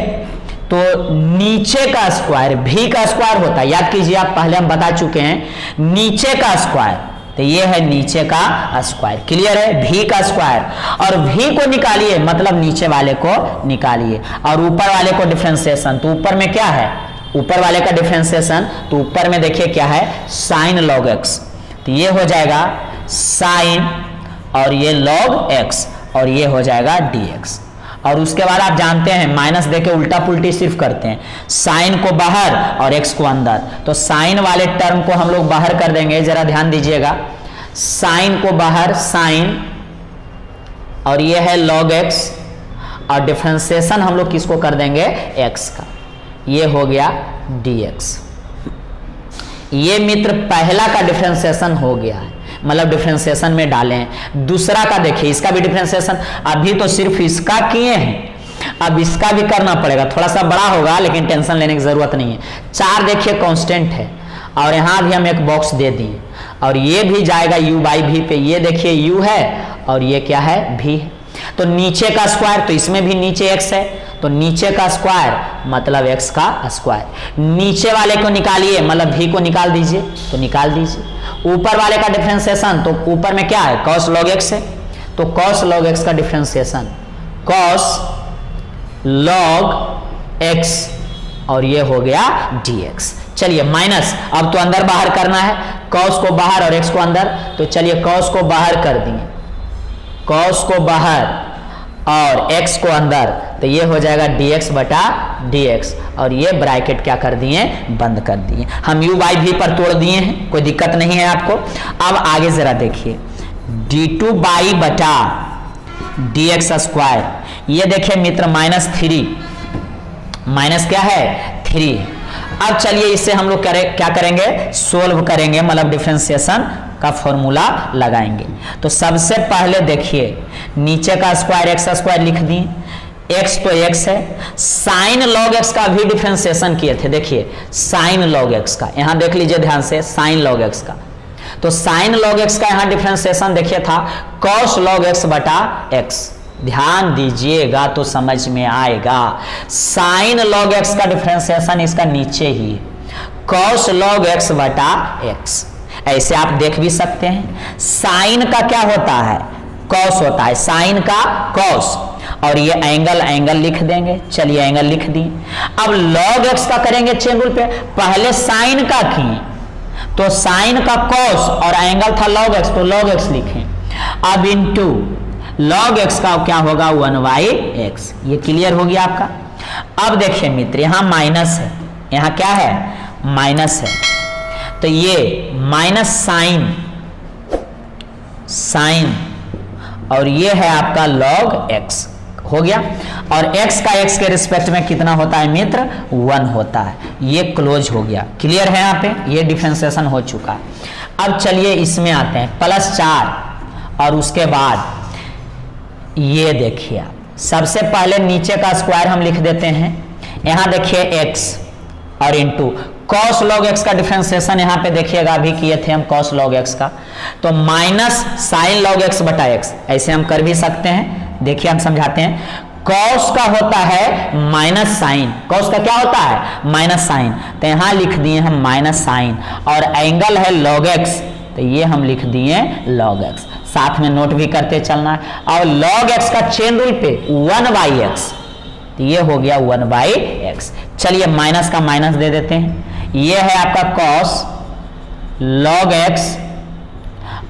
तो नीचे का स्क्वायर v का स्क्वायर होता है, याद कीजिए आप, पहले हम बता चुके हैं नीचे का स्क्वायर, तो ये है नीचे का स्क्वायर। क्लियर है? v का स्क्वायर, और v को निकालिए मतलब नीचे वाले को निकालिए, और ऊपर वाले को डिफरेंशिएशन, तो ऊपर में क्या है, ऊपर वाले का डिफरेंशिएशन, तो ऊपर में देखिए क्या है साइन log x, तो ये हो जाएगा साइन और ये log x और ये हो जाएगा dx। और उसके बाद आप जानते हैं माइनस देके उल्टा पुल्टी सिर्फ करते हैं, साइन को बाहर और x को अंदर, तो साइन वाले टर्म को हम लोग बाहर कर देंगे। जरा ध्यान दीजिएगा, साइन को बाहर साइन और ये है log x, और डिफरेंशिएशन हम लोग किसको कर देंगे x का, ये हो गया dx। ये मित्र पहला का डिफरेंशिएशन हो गया है, मतलब डिफरेंशिएशन में डाले हैं। दूसरा का देखिए, इसका भी डिफरेंशिएशन, अभी तो सिर्फ इसका किए हैं, अब इसका भी करना पड़ेगा, थोड़ा सा बड़ा होगा लेकिन टेंशन लेने की जरूरत नहीं है। 4 देखिए कांस्टेंट है और यहाँ भी हम एक बॉक्स दे दिए, और ये भी जाएगा u/v पे, ये देखिए u है और ये क्या है v है। तो नीचे का स्क्वायर, तो इसमें भी नीचे x है, तो नीचे का स्क्वायर मतलब x का स्क्वायर। नीचे वाले को निकालिए, मतलब v को निकाल दीजिए, तो निकाल दीजिए। ऊपर वाले का डिफरेंशिएशन, तो ऊपर में क्या है, cos log x है, तो cos log x का डिफरेंशिएशन cos log x, और ये हो गया dx। चलिए माइनस, अब तो अंदर बाहर करना है, cos को बाहर और x को अंदर, तो चलिए cos को बाहर कर दिए, cos को बाहर और x को अंदर, तो ये हो जाएगा dx बटा dx, और ये ब्रैकेट क्या कर दिए, बंद कर दिए। हम u बाई v पर तोड़ दिए हैं, कोई दिक्कत नहीं है आपको। अब आगे जरा देखिए, d2 बाई बटा dx स्क्वायर, ये देखिए मित्र -3, माइनस क्या है 3। अब चलिए इससे हम लोग क्या करेंगे, सोल्व करेंगे, मतलब डिफरेंशिएशन का फॉर्मूला लगाएंगे। तो सबसे पहले देखिए, नीचे का स्क्वायर x स्क्वायर लिख दिए, x तो x है, साइन लॉग x का भी डिफरेंशिएशन किए थे, देखिए साइन लॉग x का, यहां देख लीजिए ध्यान से, साइन लॉग x का, तो साइन लॉग x का यहां डिफरेंशिएशन देखिए था cos log x बटा x, ध्यान दीजिएगा तो समझ में आएगा। साइन log x का डिफरेंशिएशन इसका नीचे ही है, cos log x बटा x, ऐसे आप देख भी सकते हैं। साइन का क्या होता है, cos होता है, साइन का cos, और ये एंगल लिख देंगे, चलिए एंगल लिख दिए। अब log x का करेंगे चेन रूल पे, पहले साइन का किए, तो साइन का cos और एंगल था log x, तो log x लिखें। अब इनटू log x का क्या होगा 1/x, ये क्लियर हो गया आपका। अब देखिए मित्र, यहां माइनस है, यहां क्या है माइनस है, तो ये माइनस साइन और ये है आपका log x हो गया, और x का x के रिस्पेक्ट में कितना होता है मित्र 1 होता है, ये क्लोज हो गया। क्लियर है यहाँ पे, ये डिफरेंशिएशन हो चुका है। अब चलिए इसमें आते हैं, +4, और उसके बाद ये देखिए, सबसे पहले नीचे का स्क्वायर हम लिख देते हैं, यहां देखिए x और इनटू cos log x का डिफरेंशिएशन यहां पे देखिएगा, अभी किए थे हम cos log x का, तो माइनस साइन log x बटा x, ऐसे हम कर भी सकते हैं। देखिए हम समझाते हैं, cos का होता है माइनस साइन, cos का क्या होता है माइनस साइन, तो यहां लिख दिए हम माइनस साइन, और एंगल है log x, तो ये हम लिख दिए log x, साथ में नोट भी करते चलना है। और log x का चेन रूल पे 1/x, तो ये हो गया 1/x। चलिए माइनस का माइनस दे देते हैं, ये है आपका cos log x,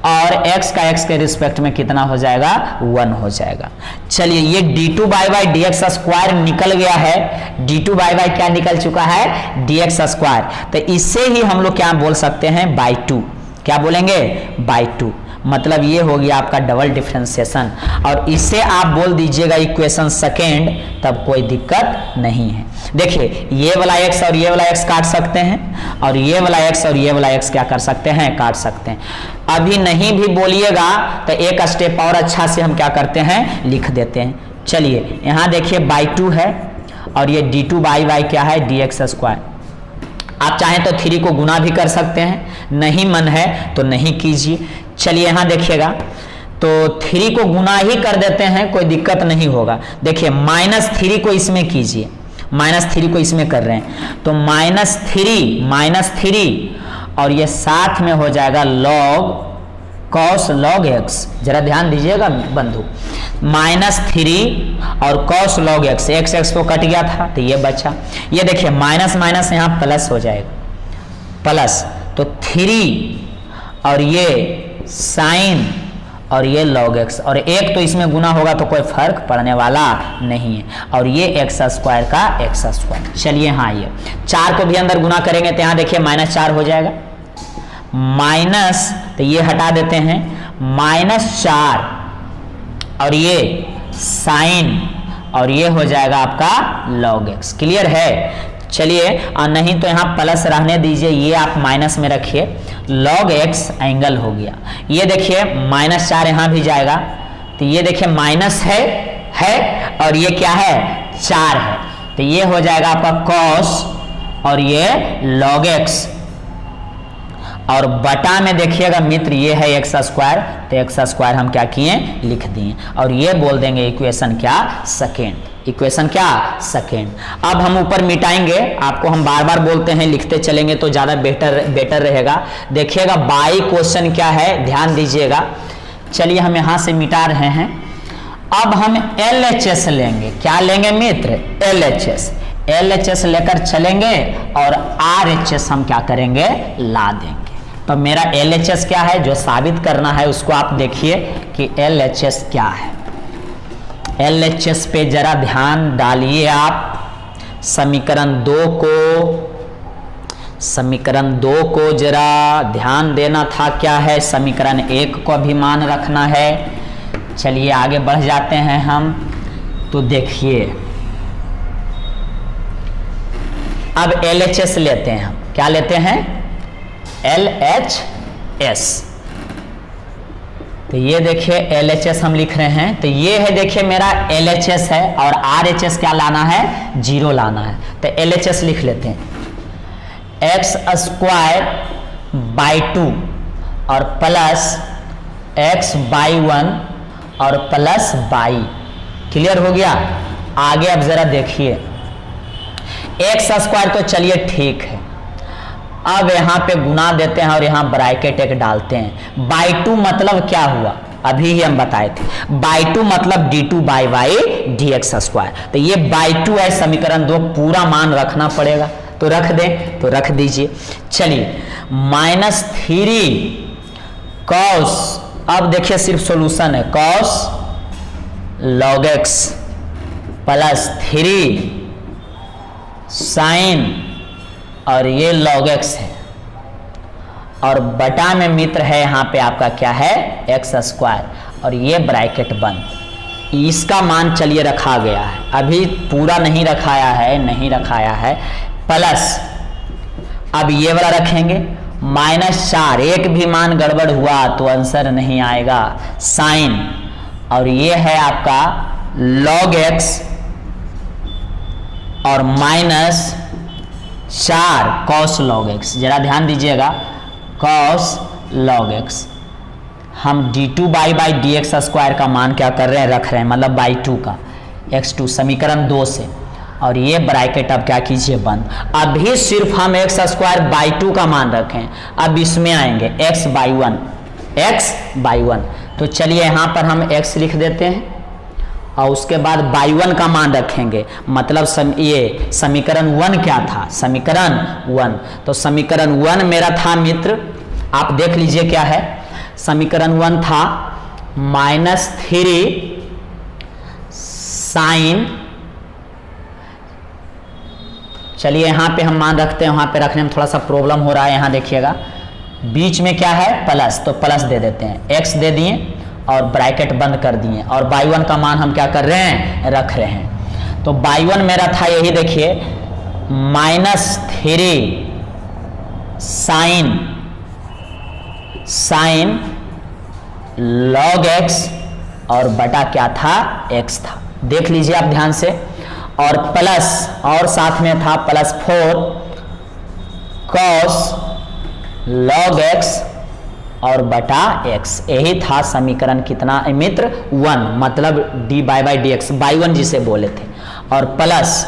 और x का x के रिस्पेक्ट में कितना हो जाएगा 1 हो जाएगा। चलिए ये d2 बाई dx स्क्वायर निकल गया है, d2 बाई क्या निकल चुका है dx स्क्वायर, तो इससे ही हम लोग क्या बोल सकते हैं बाई 2, क्या बोलेंगे बाई 2, मतलब ये हो गया आपका डबल डिफरेंशिएशन, और इससे आप बोल दीजिएगा इक्वेशन सेकेंड, तब कोई दिक्कत नहीं है। देखिए ये वाला x और ये वाला x काट सकते हैं, और ये वाला x और ये वाला x क्या कर सकते हैं काट सकते हैं। अभी नहीं भी बोलिएगा तो एक स्टेप और अच्छा से हम क्या करते हैं लिख देते हैं। चलिए यहाँ देखिए बाई 2 है, और ये d2 बाई क्या है dx स्क्वायर, आप चाहें तो 3 को गुना भी कर सकते हैं, नहीं मन है तो नहीं कीजिए। चलिए यहाँ देखिएगा, तो 3 को गुना ही कर देते हैं, कोई दिक्कत नहीं होगा। देखिए -3 को इसमें कीजिए, -3 को इसमें कर रहे हैं, तो -3 और ये साथ में हो जाएगा log cos log x, जरा ध्यान दीजिएगा बंधु, -3 और cos log x, x तो कट गया था तो ये बचा, ये देखिए माइनस माइनस यहाँ प्लस हो जाएगा, प्लस, तो 3 और ये साइन और ये log x, और एक तो इसमें गुना होगा तो कोई फर्क पड़ने वाला नहीं है, और ये x स्क्वायर का x स्क्वायर। चलिए हाँ, ये 4 को भी अंदर गुना करेंगे तो यहाँ देखिए -4 हो जाएगा, माइनस, तो ये हटा देते हैं, -4 और ये साइन, और ये हो जाएगा आपका log x। क्लियर है? चलिए, और नहीं तो यहाँ प्लस रहने दीजिए, ये आप माइनस में रखिए, log x एंगल हो गया। ये देखिए -4 यहाँ भी जाएगा, तो ये देखिए माइनस है और ये क्या है 4 है, तो ये हो जाएगा आपका cos और ये log x, और बटा में देखिएगा मित्र ये है एक्स स्क्वायर, तो एक्स स्क्वायर हम क्या किए, लिख दिए, और ये बोल देंगे इक्वेशन क्या, सेकेंड, इक्वेशन क्या, सेकेंड। अब हम ऊपर मिटाएंगे, आपको हम बार बार बोलते हैं लिखते चलेंगे तो ज्यादा बेटर रहेगा। देखिएगा बाई क्वेश्चन क्या है, ध्यान दीजिएगा। चलिए हम यहां से मिटा रहे हैं। अब हम LHS लेंगे, क्या लेंगे मित्र, LHS, LHS लेकर चलेंगे और RHS हम क्या करेंगे, ला देंगे। तो मेरा LHS क्या है, जो साबित करना है उसको आप देखिए कि LHS क्या है। LHS पे जरा ध्यान डालिए आप। समीकरण 2 को जरा ध्यान देना था, क्या है, समीकरण 1 को भी मान रखना है। चलिए आगे बढ़ जाते हैं हम। तो देखिए अब LHS लेते हैं हम, क्या लेते हैं, LHS। तो ये देखिए LHS हम लिख रहे हैं, तो ये है देखिए मेरा LHS है, और RHS क्या लाना है, 0 लाना है। तो LHS लिख लेते हैं, एक्स स्क्वायर बाई 2 और प्लस एक्स बाई 1 और प्लस बाई, क्लियर हो गया। आगे अब जरा देखिए, एक्स स्क्वायर तो चलिए ठीक है, अब यहाँ पे गुना देते हैं और यहाँ ब्रैकेट एक डालते हैं। बाई 2 मतलब क्या हुआ, अभी ही हम बताए थे, बाई 2 मतलब d2 by y d x square. तो ये बाई 2 है, समीकरण 2 पूरा मान रखना पड़ेगा, तो रख दें, तो रख दीजिए। चलिए -3 कॉस, अब देखिए सिर्फ सॉल्यूशन है, cos log x plus 3 sine, और ये लॉग एक्स है, और बटा में मित्र है यहाँ पे आपका क्या है, एक्स स्क्वायर, और ये ब्रैकेट बंद। इसका मान चलिए रखा गया है, अभी पूरा नहीं रखाया है, प्लस अब ये वाला रखेंगे -4, एक भी मान गड़बड़ हुआ तो आंसर नहीं आएगा, साइन, और ये है आपका log x और -4 cos log x। जरा ध्यान दीजिएगा, cos log x, हम d2 by d x square का मान क्या कर रहे हैं, रख रहे हैं, मतलब बाई 2 का x2, समीकरण 2 से, और ये ब्रैकेट अब क्या कीजिए, बंद। अभी सिर्फ हम एक्स स्क्वायर बाई 2 का मान रखें, अब इसमें आएंगे x बाई 1, तो चलिए यहाँ पर हम x लिख देते हैं, और उसके बाद बाई 1 का मान रखेंगे, मतलब ये समीकरण 1 क्या था, समीकरण 1। तो समीकरण 1 मेरा था मित्र, आप देख लीजिए क्या है, समीकरण 1 था -3 साइन, चलिए यहाँ पे हम मान रखते हैं, वहाँ पे रखने में थोड़ा सा प्रॉब्लम हो रहा है, यहाँ देखिएगा बीच में क्या है, प्लस, तो प्लस दे देते हैं, x दे दिए और ब्रैकेट बंद कर दिए, और बाई 1 का मान हम क्या कर रहे हैं, रख रहे हैं। तो बाई 1 मेरा था यही देखिए, -3 साइन log x, और बटा क्या था, x था, देख लीजिए आप ध्यान से, और प्लस, और साथ में था +4 cos log x और बटा x, यही था समीकरण कितना मित्र, 1, मतलब d by d x, y 1 जिसे बोले थे, और प्लस,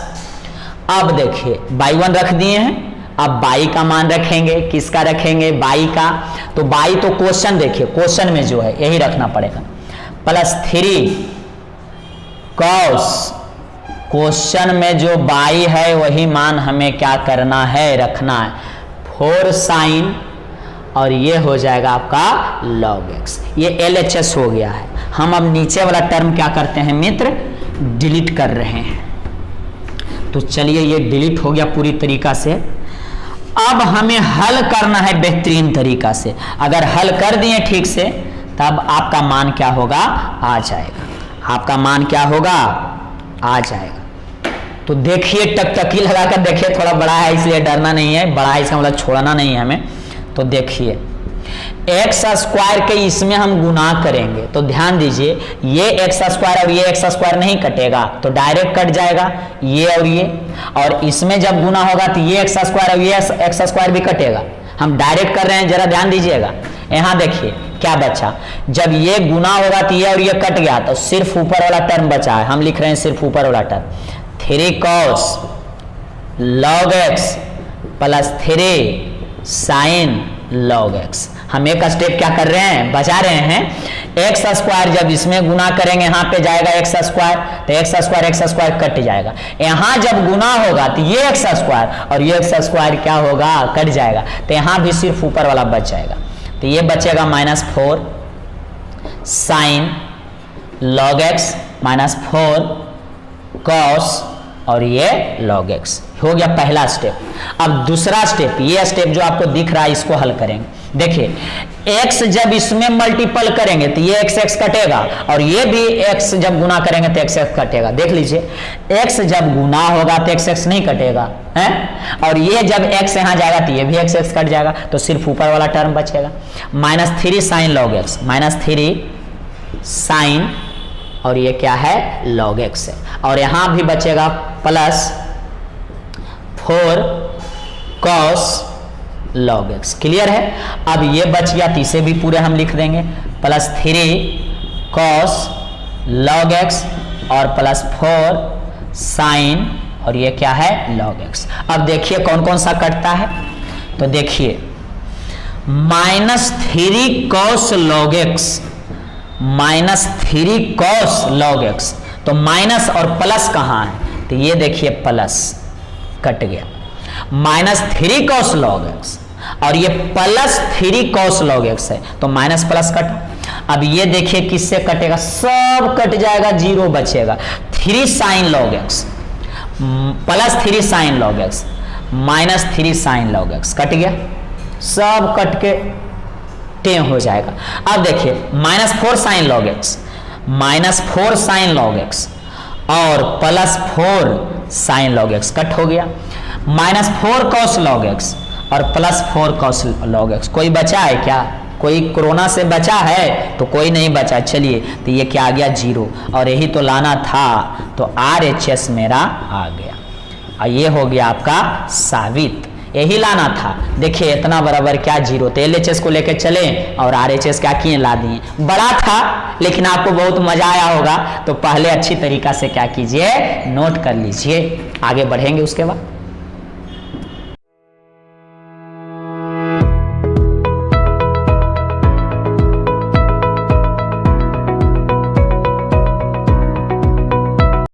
अब देखिए बाई 1 रख दिए हैं, अब बाई का मान रखेंगे, किसका रखेंगे, बाई का, तो बाई तो क्वेश्चन देखिए, क्वेश्चन में जो है यही रखना पड़ेगा, +3 cos, क्वेश्चन में जो बाई है वही मान हमें क्या करना है, रखना है, 4 साइन, और ये हो जाएगा आपका log x, ये LHS हो गया है। हम अब नीचे वाला टर्म क्या करते हैं मित्र, डिलीट कर रहे हैं। तो चलिए ये डिलीट हो गया पूरी तरीका से। अब हमें हल करना है बेहतरीन तरीका से, अगर हल कर दिए ठीक से तब आपका मान क्या होगा, आ जाएगा, आपका मान क्या होगा, आ जाएगा। तो देखिए टकटकी लगाकर देखिए, थोड़ा बड़ा है इसलिए डरना नहीं है, बड़ा है इसका मतलब छोड़ना नहीं है हमें। तो देखिए एक्स स्क्वायर के इसमें हम गुना करेंगे, तो ध्यान दीजिए ये एक्स स्क्वायर और ये एक्स स्क्वायर नहीं कटेगा, तो डायरेक्ट कट जाएगा ये, और इसमें जब गुना होगा तो ये एक्स स्क्वायर और ये एक्स स्क्वायर भी कटेगा, हम डायरेक्ट कर रहे हैं, जरा ध्यान दीजिएगा। यहां देखिए क्या बचा, जब ये गुना होगा तो ये और ये कट गया तो सिर्फ ऊपर वाला टर्म बचा है, हम लिख रहे हैं सिर्फ ऊपर वाला term 3 cos log x plus 3 sin log x। हम एक स्टेप क्या कर रहे हैं, बचा रहे हैं। एक्स स्क्वायर जब इसमें गुना करेंगे यहाँ पे जाएगा एक्स स्क्वायर, तो एक्स स्क्वायर कट जाएगा। यहाँ जब गुना होगा तो ये एक्स स्क्वायर और ये एक्स स्क्वायर क्या होगा, कट जाएगा, तो यहाँ भी सिर्फ ऊपर वाला बच जाएगा। तो ये बचेगा -4 साइन log x -4 cos और ये log x हो गया पहला स्टेप। अब दूसरा स्टेप, ये स्टेप जो आपको दिख रहा है इसको हल करेंगे। देखिए x जब इसमें मल्टीपल करेंगे तो ये x कटेगा और ये भी x जब गुना करेंगे तो x कटेगा। देख लीजिए x जब गुना होगा तो x नहीं कटेगा है, और ये जब x यहाँ जाएगा तो ये भी x कट जाएगा, तो सिर्फ ऊपर वाला टर्म बचेगा। -3 sin log x, -3 sin और ये क्या है log x है, और यहां भी बचेगा +4 cos log x। क्लियर है। अब ये बच गया तो इसे भी पूरे हम लिख देंगे +3 cos log x और +4 sin और ये क्या है log x। अब देखिए कौन कौन सा कटता है, तो देखिए -3 cos log x -3 cos log x, तो माइनस और प्लस कहाँ है, तो ये देखिए प्लस कट गया, -3 cos log x और ये +3 cos log x है, तो माइनस प्लस कट। अब ये देखिए किससे कटेगा, सब कट जाएगा, 0 बचेगा। 3 sin log x +3 sin log x -3 sin log x cut गया, सब कट के 10 हो जाएगा। अब देखिए -4 sin log x -4 sin log x और +4 sin log x कट हो गया, -4 cos log x और +4 cos log x। कोई बचा है क्या, कोई कोरोना से बचा है, तो कोई नहीं बचा। चलिए तो ये क्या आ गया 0, और यही तो लाना था, तो RHS मेरा आ गया, और ये हो गया आपका साबित, यही लाना था। देखिए इतना बराबर क्या 0, तो LHS को लेके चले और RHS क्या किए, ला दिए। बड़ा था लेकिन आपको बहुत मजा आया होगा, तो पहले अच्छी तरीका से क्या कीजिए, नोट कर लीजिए, आगे बढ़ेंगे उसके बाद।